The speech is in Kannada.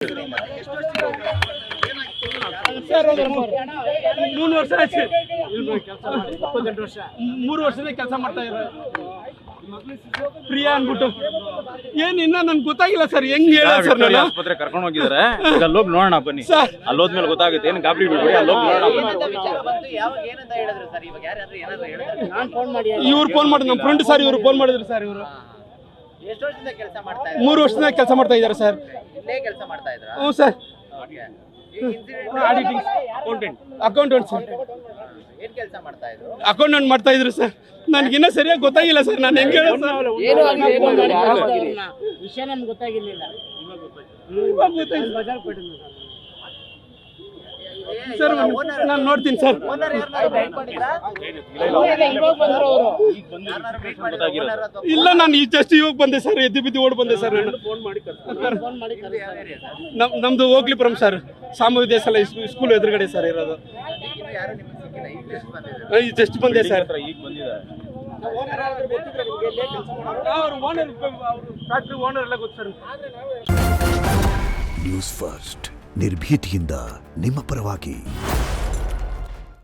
ಸರ್ 3 ವರ್ಷ ಆಯ್ತು. 3 ವರ್ಷನೇ ಕೆಲಸ ಮಾಡ್ತಾ ಇದ್ದಾರೆ. ಪ್ರಿಯಾ ಅನ್ಬಿಟ್ಟು ಏನ್ ಇನ್ನ ನನ್ಗೆ ಗೊತ್ತಾಗಿಲ್ಲ ಸರ್. ಹೆಂಗ್ ಹೇಳ ಸರ್? ನಾನು ಆಸ್ಪತ್ರೆ ಕರ್ಕೊಂಡು ಹೋಗಿದ್ದಾರೆ. ಈಗ ಅಲ್ಲೋಗಿ ನೋಡೋಣ ಬನ್ನಿ. ಅಲ್ಲೋದ್ಮೇಲೆ ಗೊತ್ತಾಗುತ್ತೆ. ಏನು ಗಾಬರಿ ಬಿಡ್ಬೇಡಿ, ಅಲ್ಲೋಗಿ ನೋಡೋಣ. ಇವ್ರು ಫೋನ್ ಮಾಡಿದ್ರು, ನಮ್ಮ ಫ್ರೆಂಡ್ ಸರ್. ಇವ್ರು ಫೋನ್ ಮಾಡಿದ್ರು ಸರ್. ಇವರು 3 ವರ್ಷದಿಂದ ಕೆಲಸ ಮಾಡ್ತಾ ಇದ್ದಾರೆ ಸರ್. ಹ್ಞೂ sir. Auditing accountant sir. Accountant ಮಾಡ್ತಾ ಇದ್ರು ಸರ್. ನನಗಿನ್ನ ಸರಿಯಾಗಿ ಗೊತ್ತಾಗಿಲ್ಲ ಸರ್. ನಾನು ಹೆಂಗೆ ಹೇಳೋದು ಸರ್? ವಿಷಯ ನಮ್ಗೆ ಗೊತ್ತಾಗಿರ್ಲಿಲ್ಲ. ಸರ್ ನಾನು ನೋಡ್ತೀನಿ ಸರ್. ಇಲ್ಲ, ನಾನು ಜಸ್ಟ್ ಇವಾಗ ಬಂದೆ ಸರ್. ಎದ್ದು ಬಿದ್ದು ಓಡ್ ಬಂದೆ ಸರ್. ನಮ್ದು ಹೋಗ್ಲಿಪುರಂ ಸರ್. ಸಾಮೂಹಿಕ ದೇಸಾಲ ಸ್ಕೂಲ್ ಎದುರುಗಡೆ ಸರ್ ಇರೋದು. ಜಸ್ಟ್ ಬಂದೆ ಸರ್. ಈಗ ಬಂದಿದ್ದಾರೆ. ಫ್ಯಾಕ್ಟ್ರಿ ಓನರ್ ಎಲ್ಲ ಗೊತ್ತು ಸರ್. ನ್ಯೂಸ್ ಫಸ್ಟ್ ನಿರ್ಭೀತಿಯಿಂದ ನಿಮ್ಮ ಪರವಾಗಿ.